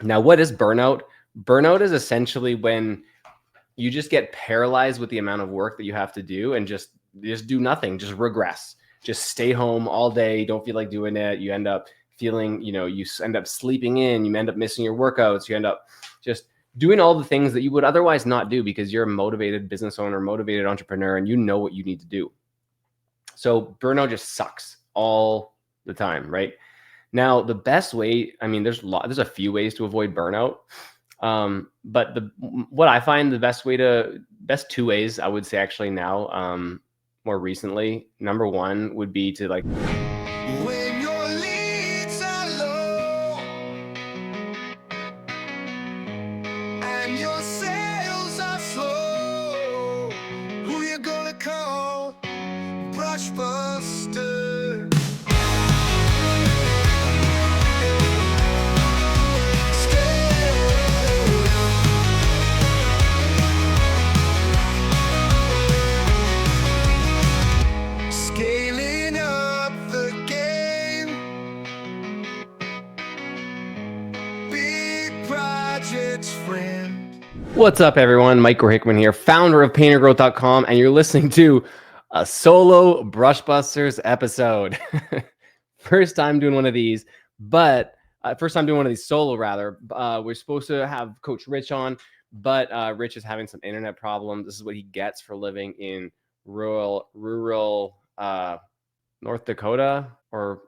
Now, what is burnout? Burnout is essentially when you just get paralyzed with the amount of work that you have to do and just do nothing, just regress, just stay home all day, don't feel like doing it. You end up feeling, you end up sleeping in, you end up missing your workouts, you end up just doing all the things that you would otherwise not do because you're a motivated business owner, motivated entrepreneur, and you know what you need to do. So burnout just sucks all the time, right? Now, the best way, there's a few ways to avoid burnout. But what I find the best two ways I would say actually now, more recently, number one would be to like, When your leads are low and your sales are slow, who you gonna call? Brushbuster. Scaling up the game. Big projects, friend. what's up, everyone? Michael Hickman here, founder of paintergrowth.com, and you're listening to a solo Brushbusters episode. First time doing one of these, but first time doing one of these solo, rather. We're supposed to have Coach Rich on, but Rich is having some internet problems. This is what he gets for living in rural North Dakota or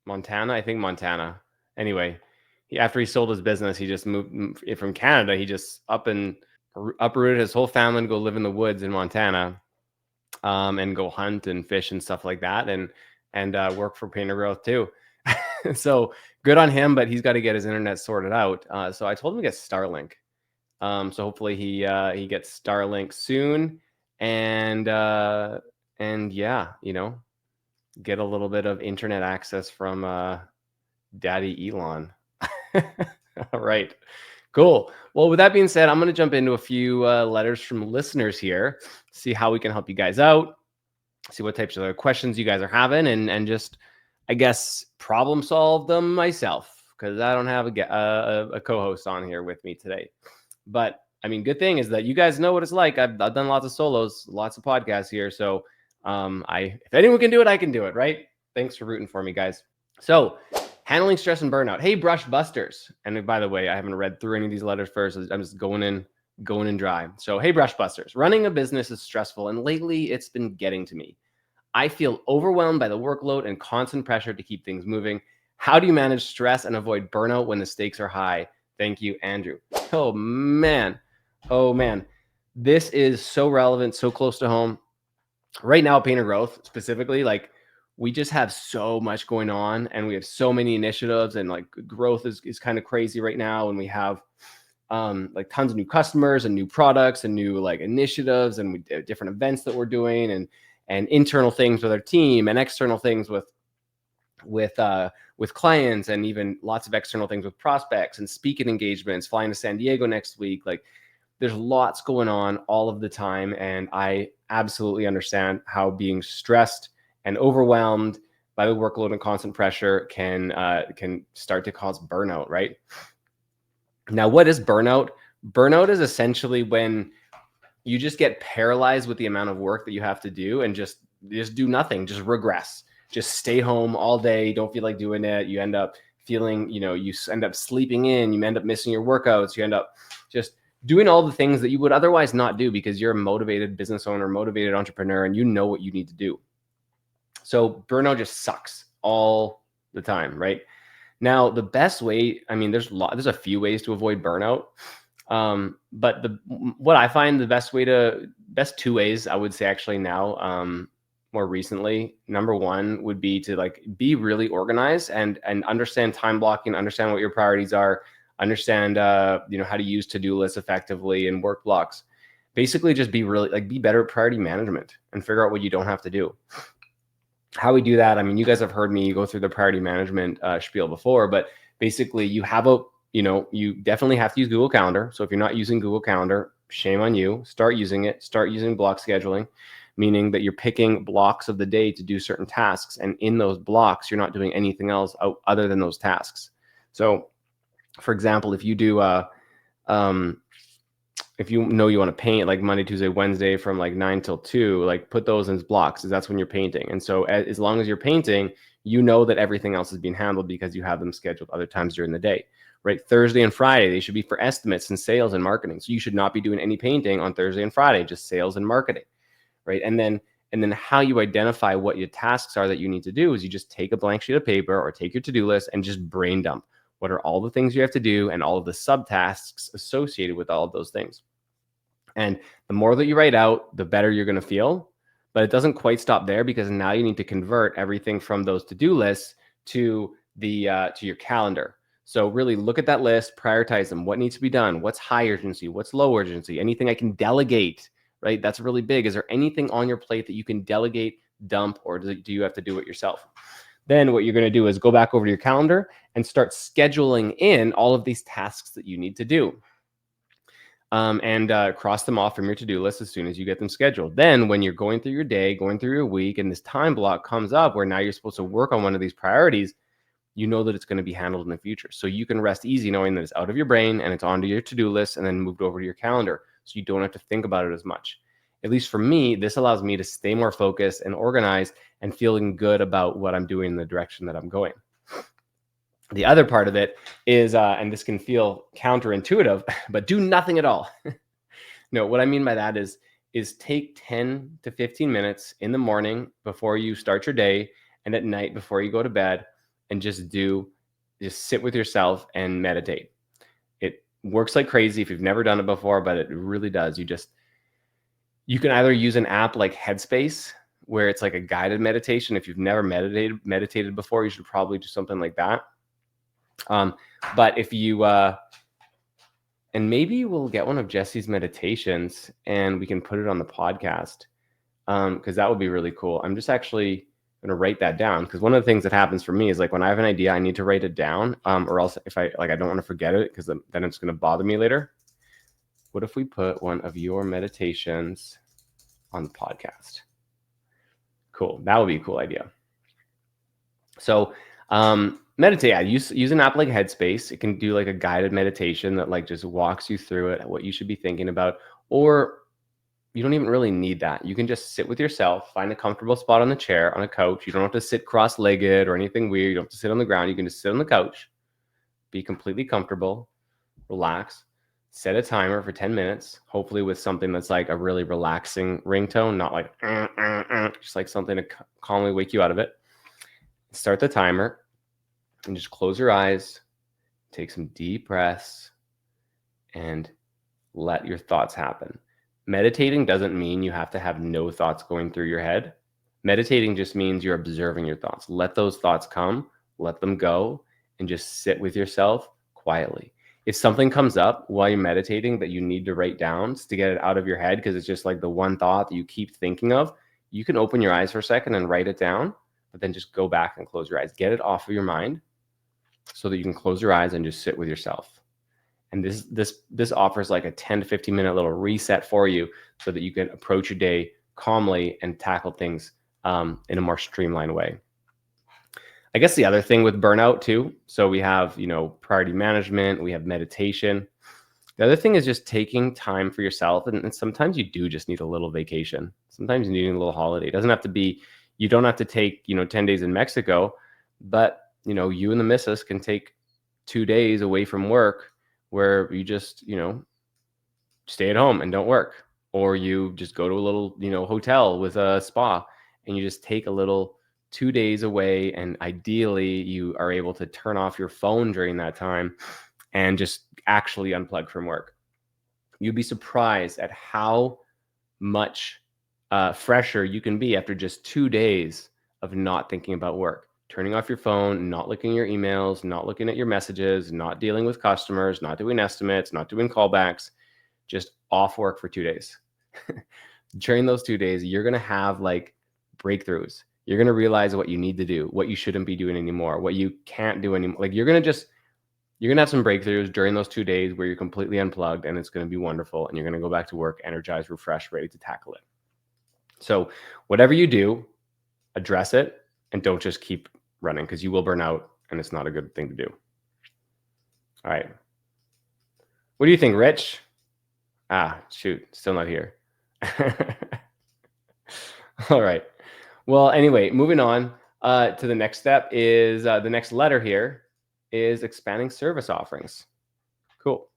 Montana. I think Montana. Anyway, after he sold his business, he just moved from Canada. He just uprooted his whole family and go live in the woods in Montana, and go hunt and fish and stuff like that, and work for Painter Growth too. So good on him, but he's got to get his internet sorted out. So I told him to get Starlink. So hopefully he gets Starlink soon, and yeah, get a little bit of internet access from Daddy Elon. All right, cool. Well, with that being said, I'm going to jump into a few letters from listeners here, see how we can help you guys out, see what types of questions you guys are having, and just, I guess, problem solve them myself, because I don't have a co-host on here with me today. But good thing is that you guys know what it's like. I've done lots of solos, lots of podcasts here. So if anyone can do it, I can do it, right? Thanks for rooting for me, guys. So handling stress and burnout. Hey, Brush Busters. And by the way, I haven't read through any of these letters first. I'm just going in dry. So, hey, Brush Busters. Running a business is stressful, and lately it's been getting to me. I feel overwhelmed by the workload and constant pressure to keep things moving. How do you manage stress and avoid burnout when the stakes are high? Thank you, Andrew. Oh, man. This is so relevant, so close to home. Right now, Painter Growth specifically, like, we just have so much going on, and we have so many initiatives, and like growth is kind of crazy right now. And we have like tons of new customers and new products and new like initiatives, and we have different events that we're doing, and internal things with our team, and external things with clients, and even lots of external things with prospects and speaking engagements, flying to San Diego next week. Like, there's lots going on all of the time, and I absolutely understand how being stressed and overwhelmed by the workload and constant pressure can start to cause burnout, right? Now, what is burnout? Burnout is essentially when you just get paralyzed with the amount of work that you have to do and just do nothing, just regress, just stay home all day, don't feel like doing it. You end up feeling, you end up sleeping in, you end up missing your workouts, you end up just doing all the things that you would otherwise not do because you're a motivated business owner, motivated entrepreneur, and you know what you need to do. So burnout just sucks all the time, right? Now, the best way, there's a few ways to avoid burnout. But what I find the best two ways I would say actually now, more recently, number one would be to like be really organized and understand time blocking, understand what your priorities are, understand how to use to-do lists effectively and work blocks. Basically, just be better at priority management and figure out what you don't have to do. How we do that, you guys have heard me go through the priority management spiel before, but basically you definitely have to use Google Calendar. So if you're not using Google Calendar, shame on you. Start using it. Start using block scheduling, meaning that you're picking blocks of the day to do certain tasks. And in those blocks, you're not doing anything else other than those tasks. So For example, if you do um, if you know you want to paint like Monday, Tuesday, Wednesday from like 9 till 2, like put those in blocks, because that's when you're painting. And so as long as you're painting, you know that everything else is being handled because you have them scheduled other times during the day, right? Thursday and Friday, they should be for estimates and sales and marketing. So you should not be doing any painting on Thursday and Friday, just sales and marketing, right? And then how you identify what your tasks are that you need to do is you just take a blank sheet of paper or take your to-do list and just brain dump. What are all the things you have to do and all of the subtasks associated with all of those things? And the more that you write out, the better you're going to feel. But it doesn't quite stop there, because now you need to convert everything from those to-do lists to your calendar. So really look at that list, prioritize them. What needs to be done? What's high urgency? What's low urgency? Anything I can delegate, right? That's really big. Is there anything on your plate that you can delegate, dump, or do you have to do it yourself? Then what you're going to do is go back over to your calendar and start scheduling in all of these tasks that you need to do. And cross them off from your to-do list as soon as you get them scheduled. Then when you're going through your day, going through your week, and this time block comes up where now you're supposed to work on one of these priorities, you know that it's going to be handled in the future. So you can rest easy knowing that it's out of your brain and it's onto your to-do list and then moved over to your calendar. So you don't have to think about it as much. At least for me, this allows me to stay more focused and organized and feeling good about what I'm doing in the direction that I'm going. The other part of it is, and this can feel counterintuitive, but do nothing at all. No, what I mean by that is take 10 to 15 minutes in the morning before you start your day and at night before you go to bed, and just sit with yourself and meditate. It works like crazy if you've never done it before, but it really does. You can either use an app like Headspace, where it's like a guided meditation. If you've never meditated before, you should probably do something like that. But if you, and maybe we'll get one of Jesse's meditations and we can put it on the podcast, because that would be really cool. I'm just actually going to write that down, because one of the things that happens for me is like when I have an idea, I need to write it down, or else if I don't want to forget it, because then it's going to bother me later. What if we put one of your meditations on the podcast? Cool. That would be a cool idea. So, meditate. Yeah, use an app like Headspace. It can do like a guided meditation that like just walks you through it, what you should be thinking about. Or you don't even really need that. You can just sit with yourself, find a comfortable spot on the chair, on a couch. You don't have to sit cross-legged or anything weird. You don't have to sit on the ground. You can just sit on the couch, be completely comfortable, relax, set a timer for 10 minutes, hopefully with something that's like a really relaxing ringtone, not like just like something to calmly wake you out of it. Start the timer and just close your eyes, take some deep breaths, and let your thoughts happen. Meditating doesn't mean you have to have no thoughts going through your head. Meditating just means you're observing your thoughts. Let those thoughts come, let them go, and just sit with yourself quietly. If something comes up while you're meditating that you need to write down to get it out of your head, because it's just like the one thought that you keep thinking of, you can open your eyes for a second and write it down, but then just go back and close your eyes. Get it off of your mind so that you can close your eyes and just sit with yourself. And this offers like a 10 to 15 minute little reset for you so that you can approach your day calmly and tackle things in a more streamlined way. I guess the other thing with burnout too, so we have, priority management, we have meditation. The other thing is just taking time for yourself. And sometimes you do just need a little vacation. Sometimes you need a little holiday. It doesn't have to be, you don't have to take, 10 days in Mexico, but, you and the missus can take 2 days away from work where you just, stay at home and don't work. Or you just go to a little, hotel with a spa and you just take a little 2 days away. And ideally you are able to turn off your phone during that time and just actually unplug from work. You'd be surprised at how much fresher you can be after just 2 days of not thinking about work. Turning off your phone, not looking at your emails, not looking at your messages, not dealing with customers, not doing estimates, not doing callbacks, just off work for 2 days. During those 2 days, you're going to have like breakthroughs. You're going to realize what you need to do, what you shouldn't be doing anymore, what you can't do anymore. Like you're going to have some breakthroughs during those 2 days where you're completely unplugged, and it's going to be wonderful. And you're going to go back to work, energized, refreshed, ready to tackle it. So whatever you do, address it and don't just keep running, because you will burn out and it's not a good thing to do. All right. What do you think, Rich? Ah, shoot, still not here. All right. Well, anyway, moving on to the next step is the next letter here is expanding service offerings. Cool.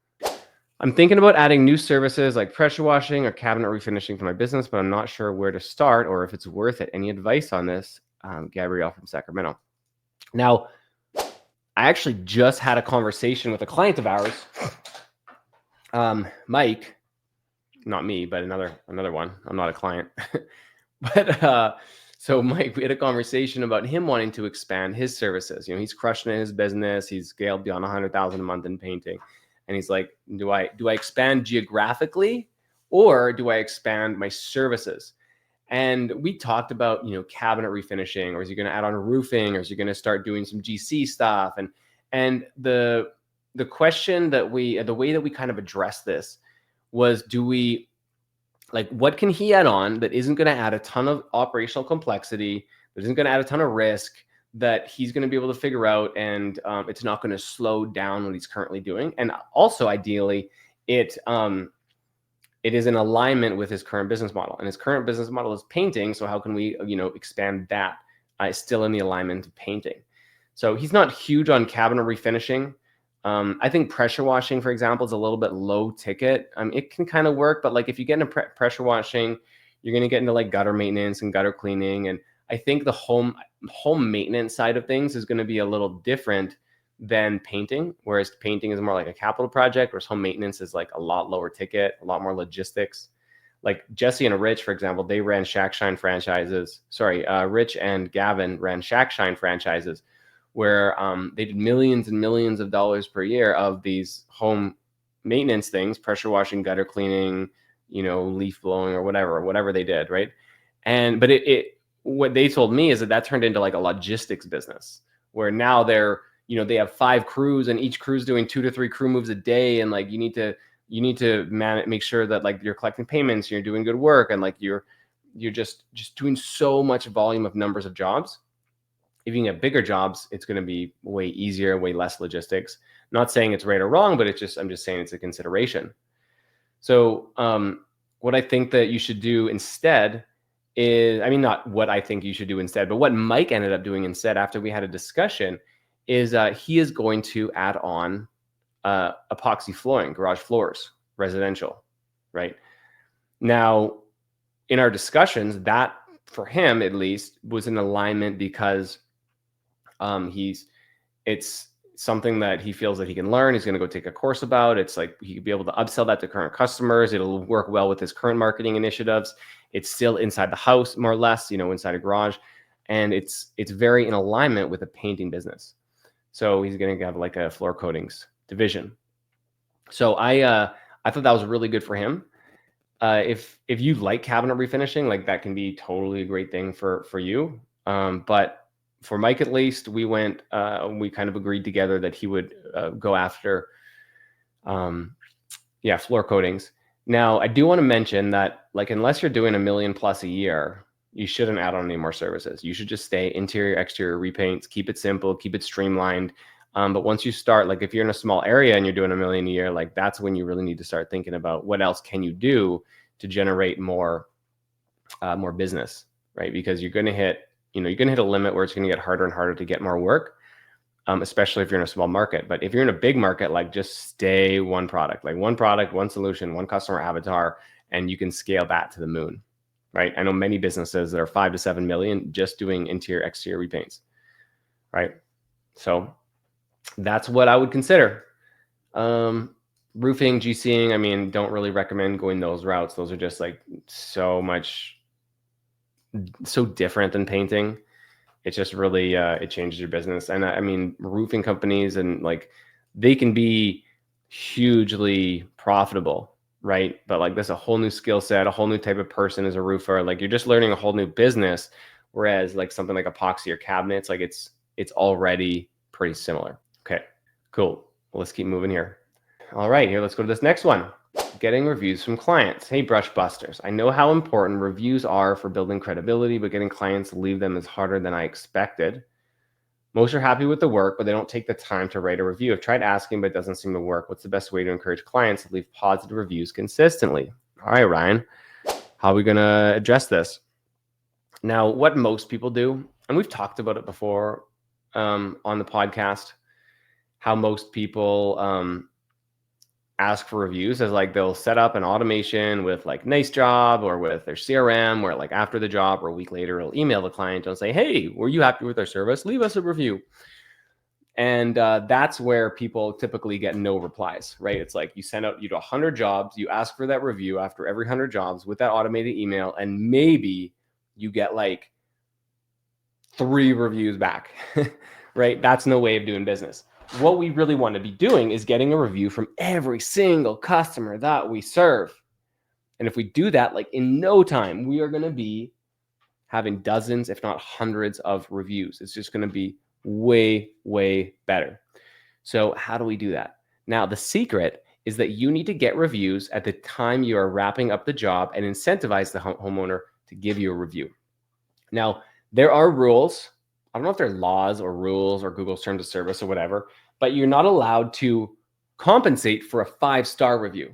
I'm thinking about adding new services like pressure washing or cabinet refinishing to my business, but I'm not sure where to start or if it's worth it. Any advice on this? Gabrielle from Sacramento. Now, I actually just had a conversation with a client of ours, Mike, not me, but another one. I'm not a client. But so Mike, we had a conversation about him wanting to expand his services. You know, he's crushing in his business. He's scaled beyond 100,000 a month in painting, and he's like, do I expand geographically, or do I expand my services? And we talked about, you know, cabinet refinishing, or is he going to add on roofing, or is he going to start doing some GC stuff? And the question that the way that we kind of addressed this was, do we, like, what can he add on that isn't going to add a ton of operational complexity, that isn't going to add a ton of risk, that he's going to be able to figure out, and it's not going to slow down what he's currently doing. And also, ideally, it is in alignment with his current business model. And his current business model is painting. So how can we, you know, expand that? Still in the alignment of painting. So he's not huge on cabinet refinishing. I think pressure washing, for example, is a little bit low ticket. It can kind of work, but like if you get into pressure washing, you're going to get into like gutter maintenance and gutter cleaning. And I think the home maintenance side of things is going to be a little different than painting, whereas painting is more like a capital project, whereas home maintenance is like a lot lower ticket, a lot more logistics. Like Jesse and Rich, for example, they ran Shack Shine franchises. Sorry, Rich and Gavin ran Shack Shine franchises, where they did millions and millions of dollars per year of these home maintenance things, pressure washing, gutter cleaning, you know, leaf blowing or whatever they did, right? But what they told me is that turned into like a logistics business, where now they're, you know, they have 5 crews and each crew's doing 2 to 3 crew moves a day, and like you need to make sure that like you're collecting payments, you're doing good work, and like you're just doing so much volume of numbers of jobs. If you can get bigger jobs, it's going to be way easier, way less logistics. Not saying it's right or wrong, but I'm just saying it's a consideration. So what I think that you should do instead is, I mean, not what I think you should do instead, but what Mike ended up doing instead after we had a discussion is he is going to add on epoxy flooring, garage floors, residential, right? Now, in our discussions, that for him at least was in alignment because it's something that he feels that he can learn. He's going to go take a course about. It's like he could be able to upsell that to current customers. It'll work well with his current marketing initiatives. It's still inside the house, more or less, you know, inside a garage, and it's very in alignment with a painting business. So he's going to have like a floor coatings division. So I thought that was really good for him. If you like cabinet refinishing, like that can be totally a great thing for you. But for Mike, at least, we kind of agreed together that he would go after, floor coatings. Now, I do want to mention that, like, unless you're doing $1 million plus a year, you shouldn't add on any more services. You should just stay interior, exterior repaints, keep it simple, keep it streamlined. But once you start, like if you're in a small area and you're doing $1 million a year, like that's when you really need to start thinking about what else can you do to generate more business, right? Because you're going to hit a limit where it's going to get harder and harder to get more work, especially if you're in a small market. But if you're in a big market, like just stay one product, one solution, one customer avatar, and you can scale that to the moon, right? I know many businesses that are 5 to 7 million just doing interior, exterior repaints, right? So that's what I would consider. Roofing, GCing, I mean, don't really recommend going those routes. Those are just like so different than painting. It's just really, it changes your business. And I mean, roofing companies and like, they can be hugely profitable, right? But like, that's a whole new skill set, a whole new type of person as a roofer. Like you're just learning a whole new business. Whereas like something like epoxy or cabinets, like it's already pretty similar. Okay, cool. Well, let's keep moving here. All right, here, let's go to this next one. Getting reviews from clients. Hey, Brush Busters. I know how important reviews are for building credibility, but getting clients to leave them is harder than I expected. Most are happy with the work, but they don't take the time to write a review. I've tried asking, but it doesn't seem to work. What's the best way to encourage clients to leave positive reviews consistently? All right, Ryan, how are we going to address this? Now, what most people do, and we've talked about it before on the podcast, how most people ask for reviews is like they'll set up an automation with like Nice Job or with their CRM where like after the job or a week later, it'll email the client and say, hey, were you happy with our service? Leave us a review. And that's where people typically get no replies, right? It's like you send out, you do 100 jobs, you ask for that review after every 100 jobs with that automated email, and maybe you get like 3 reviews back, right? That's no way of doing business. What we really want to be doing is getting a review from every single customer that we serve. And if we do that, like in no time, we are going to be having dozens, if not hundreds of reviews. It's just going to be way, way better. So how do we do that? Now, the secret is that you need to get reviews at the time you are wrapping up the job and incentivize the homeowner to give you a review. Now, there are rules. I don't know if they're laws or rules or Google's terms of service or whatever, but you're not allowed to compensate for a 5-star review,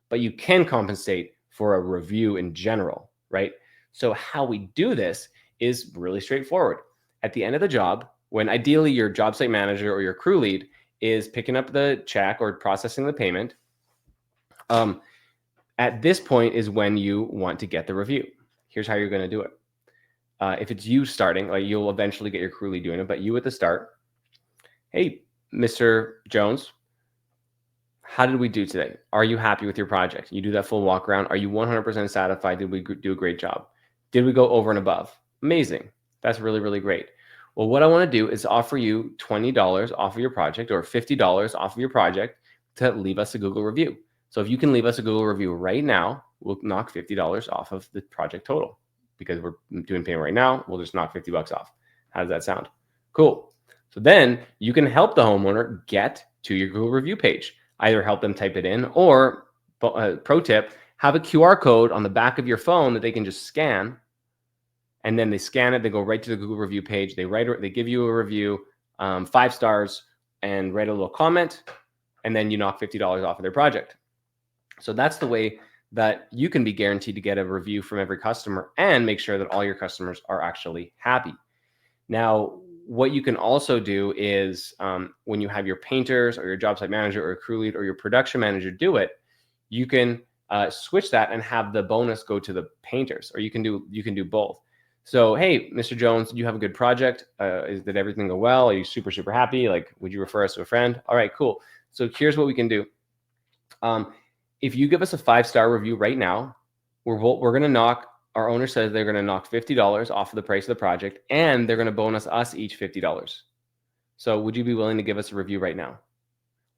but you can compensate for a review in general, right? So how we do this is really straightforward. At the end of the job, when ideally your job site manager or your crew lead is picking up the check or processing the payment, at this point is when you want to get the review. Here's how you're going to do it. If it's you starting, like you'll eventually get your crew lead doing it, but you at the start, hey, Mr. Jones, how did we do today? Are you happy with your project? You do that full walk around. Are you 100% satisfied? Did we do a great job? Did we go over and above? Amazing. That's really, really great. Well, what I want to do is offer you $20 off of your project or $50 off of your project to leave us a Google review. So if you can leave us a Google review right now, we'll knock $50 off of the project total. Because we're doing payment right now, we'll just knock $50 off. How does that sound? Cool. So then you can help the homeowner get to your Google review page. Either help them type it in or, pro tip, have a QR code on the back of your phone that they can just scan. And then they scan it, they go right to the Google review page. They give you a review, 5 stars, and write a little comment. And then you knock $50 off of their project. So that's the way that you can be guaranteed to get a review from every customer and make sure that all your customers are actually happy. Now, what you can also do is when you have your painters or your job site manager or crew lead or your production manager do it, you can switch that and have the bonus go to the painters, or you can do both. So, hey, Mr. Jones, did you have a good project? Did everything go well? Are you super, super happy? Like, would you refer us to a friend? All right, cool. So here's what we can do. If you give us a 5-star review right now, we're going to knock, our owner says they're going to knock $50 off of the price of the project, and they're going to bonus us each $50. So would you be willing to give us a review right now?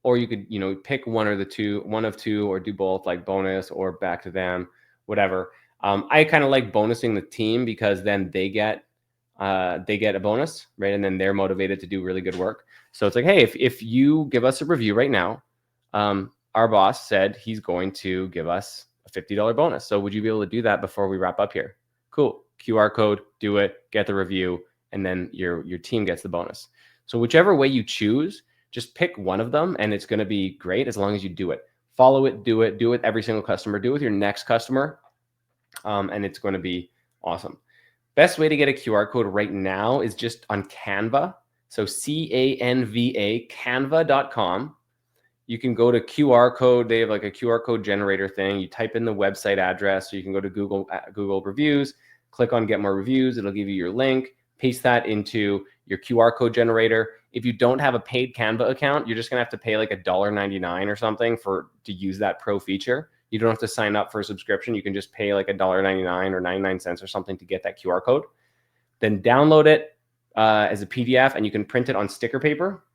Or you could, pick one of two, or do both, like bonus or back to them, whatever. I kind of like bonusing the team because then they get a bonus, right? And then they're motivated to do really good work. So it's like, hey, if you give us a review right now, our boss said he's going to give us a $50 bonus. So would you be able to do that before we wrap up here? Cool. QR code, do it, get the review, and then your team gets the bonus. So whichever way you choose, just pick one of them and it's going to be great as long as you do it. Follow it, do it with every single customer, do it with your next customer, and it's going to be awesome. Best way to get a QR code right now is just on Canva. So Canva, canva.com. You can go to QR code. They have like a QR code generator thing. You type in the website address. So you can go to Google reviews, click on get more reviews. It'll give you your link, paste that into your QR code generator. If you don't have a paid Canva account, you're just going to have to pay like $1.99 or something to use that pro feature. You don't have to sign up for a subscription. You can just pay like $1.99 or 99 cents or something to get that QR code. Then download it as a PDF and you can print it on sticker paper.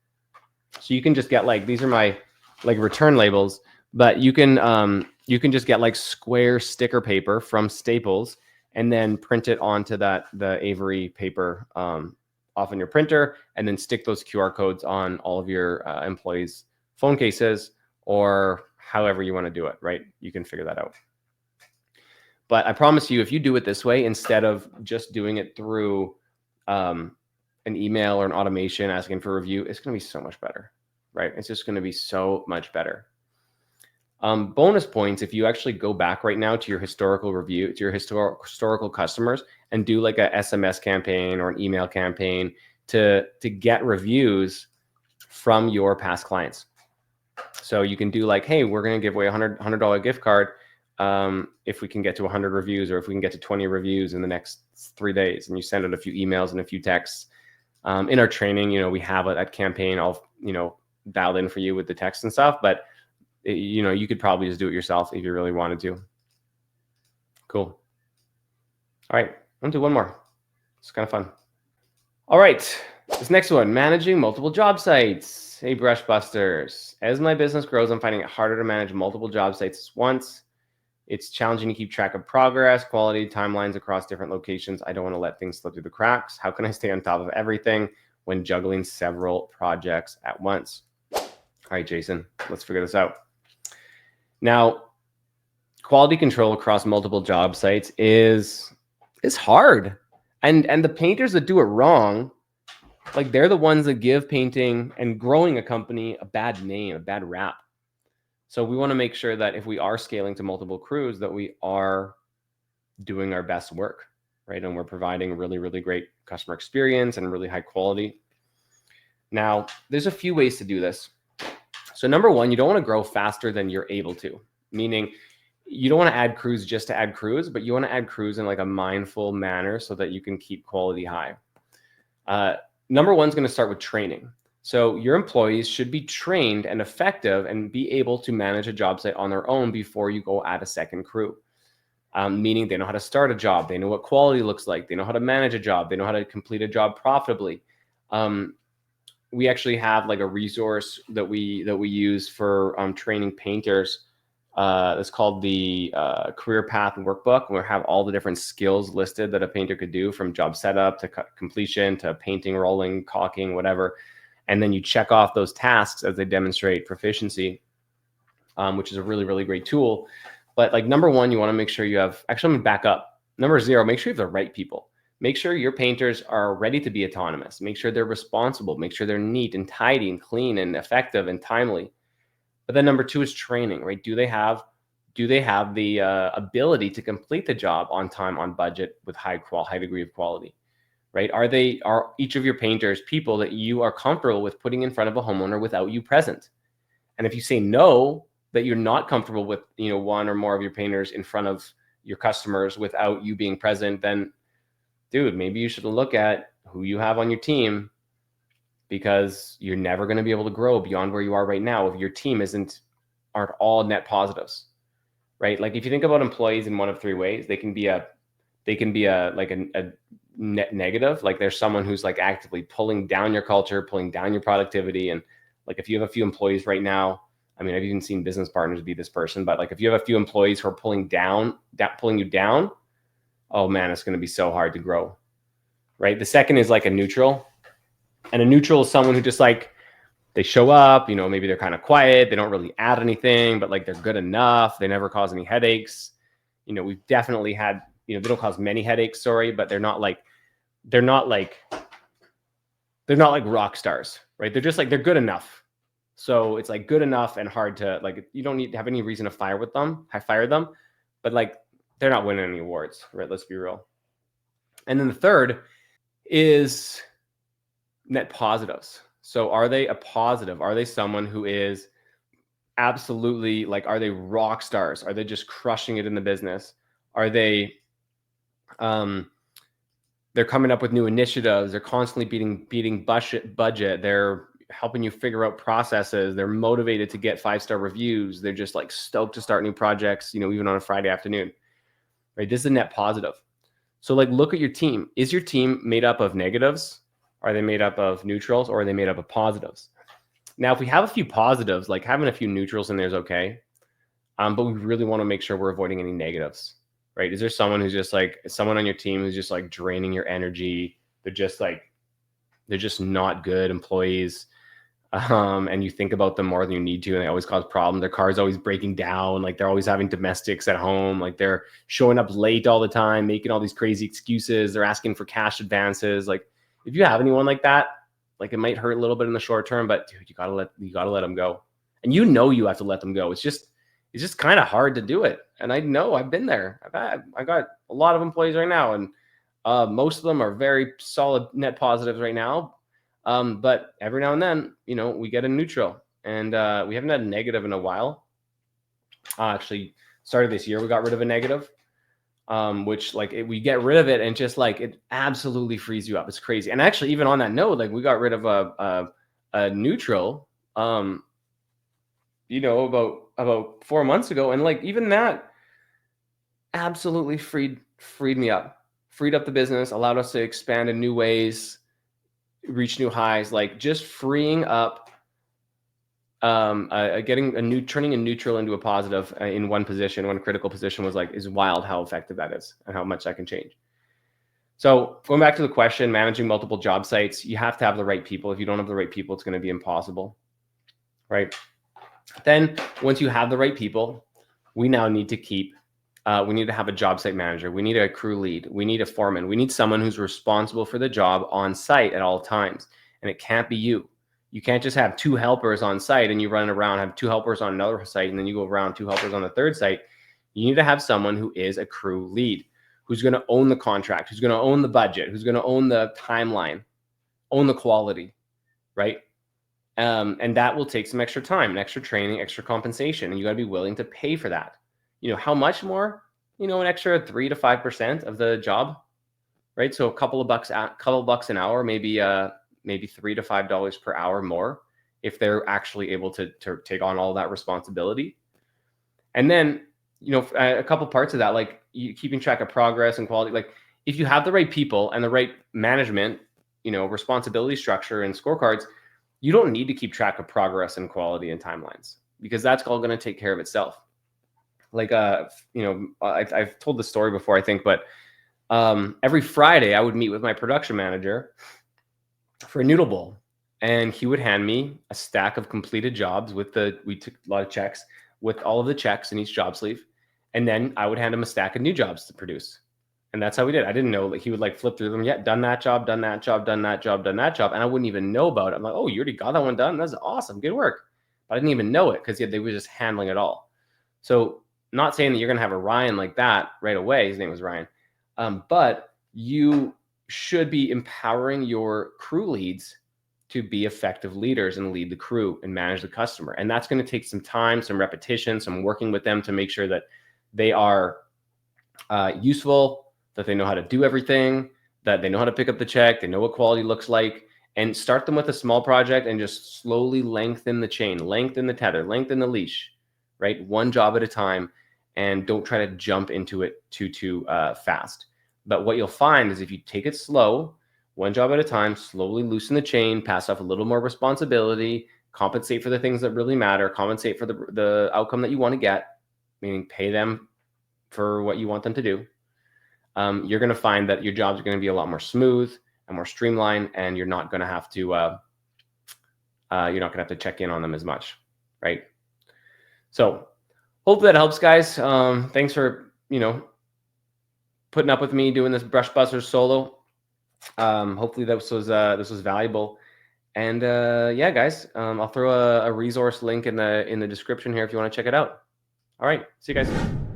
So you can just get like, these are my like return labels, but you can just get like square sticker paper from Staples and then print it onto the Avery paper off on your printer, and then stick those QR codes on all of your employees' phone cases, or however you want to do it, right? You can figure that out. But I promise you, if you do it this way, instead of just doing it through an email or an automation asking for a review, it's going to be so much better, right? It's just going to be so much better. Bonus points if you actually go back right now to your historical review, to your historical customers, and do like a SMS campaign or an email campaign to get reviews from your past clients. So you can do like, hey, we're going to give away a $100 gift card if we can get to 100 reviews, or if we can get to 20 reviews in the next 3 days, and you send out a few emails and a few texts. In our training, we have that campaign all dialed in for you with the text and stuff, but you could probably just do it yourself if you really wanted to. Cool. All right, I'm gonna do one more. It's kind of fun. All right, this next one, managing multiple job sites. Hey, Brush Busters. As my business grows, I'm finding it harder to manage multiple job sites at once. It's challenging to keep track of progress, quality, timelines across different locations. I don't want to let things slip through the cracks. How can I stay on top of everything when juggling several projects at once? All right, Jason, let's figure this out. Now, quality control across multiple job sites is hard. And the painters that do it wrong, like, they're the ones that give painting and growing a company a bad name, a bad rap. So we want to make sure that if we are scaling to multiple crews, that we are doing our best work, right? And we're providing really, really great customer experience and really high quality. Now, there's a few ways to do this. So number one, you don't want to grow faster than you're able to, meaning you don't want to add crews just to add crews, but you want to add crews in like a mindful manner so that you can keep quality high. Number one is going to start with training. So your employees should be trained and effective and be able to manage a job site on their own before you go add a second crew. Meaning they know how to start a job, they know what quality looks like, they know how to manage a job, they know how to complete a job profitably. We actually have like a resource that we use for training painters. It's called the Career Path Workbook, where we have all the different skills listed that a painter could do, from job setup to completion to painting, rolling, caulking, whatever. And then you check off those tasks as they demonstrate proficiency, which is a really, really great tool. But like number one, you want to make sure you have, actually, I'm going to back up. Number zero, make sure you have the right people. Make sure your painters are ready to be autonomous. Make sure they're responsible. Make sure they're neat and tidy and clean and effective and timely. But then number two is training, right? Do they have the ability to complete the job on time, on budget, with high degree of quality, right? Are each of your painters people that you are comfortable with putting in front of a homeowner without you present? And if you say no, that you're not comfortable with, one or more of your painters in front of your customers without you being present, then dude, maybe you should look at who you have on your team, because you're never going to be able to grow beyond where you are right now if your team aren't all net positives, right? Like if you think about employees in one of three ways, they can be a net negative. Like there's someone who's like actively pulling down your culture, pulling down your productivity. And like if you have a few employees right now, I mean, I've even seen business partners be this person, but like if you have a few employees who are pulling you down, oh man, it's going to be so hard to grow, right? The second is like a neutral. And a neutral is someone who just like, they show up, maybe they're kind of quiet, they don't really add anything, but like they're good enough, they never cause any headaches. We've definitely had, they don't cause many headaches, sorry, but they're not like rock stars, right? They're just like, they're good enough. So it's like good enough and hard to, like, you don't need to have any reason to fire them, but like they're not winning any awards, right? Let's be real. And then the third is net positives. So are they a positive? Are they someone who is absolutely like, are they rock stars? Are they just crushing it in the business? Are they, they're coming up with new initiatives. They're constantly beating budget. They're helping you figure out processes. They're motivated to get 5-star reviews. They're just like stoked to start new projects, even on a Friday afternoon, right? This is a net positive. So like, look at your team. Is your team made up of negatives? Are they made up of neutrals, or are they made up of positives? Now, if we have a few positives, like having a few neutrals in there is okay. But we really want to make sure we're avoiding any negatives, right? Is there someone who's just like, someone on your team who's just like draining your energy? They're just not good employees. And you think about them more than you need to, and they always cause problems. Their car's always breaking down. Like they're always having domestics at home. Like they're showing up late all the time, making all these crazy excuses. They're asking for cash advances. Like, if you have anyone like that, like it might hurt a little bit in the short term, but dude, you gotta let them go, and you have to let them go. It's just kind of hard to do it, and I know I've been there. I got a lot of employees right now, and most of them are very solid net positives right now. But every now and then, we get a neutral, and we haven't had a negative in a while. Actually, started this year, we got rid of a negative, which we get rid of it, and just like it absolutely frees you up. It's crazy. And actually, even on that note, like we got rid of a neutral, about 4 months ago, and like even that absolutely freed me up, freed up the business, allowed us to expand in new ways, reach new highs. Like just freeing up, turning a neutral into a positive in one critical position is wild how effective that is and how much that can change. So going back to the question, managing multiple job sites, you have to have the right people. If you don't have the right people, it's going to be impossible, right? Then once you have the right people, we now need to we need to have a job site manager. We need a crew lead. We need a foreman. We need someone who's responsible for the job on site at all times. And it can't be you. You can't just have 2 helpers on site and you run around, have 2 helpers on another site, and then you go around 2 helpers on the third site. You need to have someone who is a crew lead, who's going to own the contract, who's going to own the budget, who's going to own the timeline, own the quality, right? And that will take some extra time, and extra training, extra compensation, and you got to be willing to pay for that. How much more? An extra 3 to 5% of the job, right? So a couple of bucks an hour, maybe $3 to $5 per hour more, if they're actually able to take on all that responsibility. And then, a couple parts of that, like keeping track of progress and quality. Like if you have the right people and the right management, responsibility structure and scorecards, you don't need to keep track of progress and quality and timelines, because that's all going to take care of itself. Like, I've told the story before, I think, but every Friday I would meet with my production manager for a noodle bowl, and he would hand me a stack of completed jobs we took a lot of checks with all of the checks in each job sleeve. And then I would hand him a stack of new jobs to produce. And that's how we did. I didn't know that he would flip through them. Yeah, done that job, done that job, done that job, done that job. And I wouldn't even know about it. I'm like, oh, you already got that one done? That's awesome. Good work. But I didn't even know it because they were just handling it all. So not saying that you're going to have a Ryan like that right away. His name was Ryan. But you should be empowering your crew leads to be effective leaders and lead the crew and manage the customer. And that's going to take some time, some repetition, some working with them to make sure that they are useful, that they know how to do everything, that they know how to pick up the check, they know what quality looks like, and start them with a small project and just slowly lengthen the chain, lengthen the tether, lengthen the leash, right? One job at a time, and don't try to jump into it too fast. But what you'll find is if you take it slow, one job at a time, slowly loosen the chain, pass off a little more responsibility, compensate for the things that really matter, compensate for the outcome that you want to get, meaning pay them for what you want them to do. You're going to find that your jobs are going to be a lot more smooth and more streamlined, and you're not going to have to check in on them as much, right? So hope that helps, guys. Thanks for putting up with me doing this Brush Busters solo. Hopefully this was valuable. And yeah, guys, I'll throw a resource link in the description here if you want to check it out. All right, see you guys.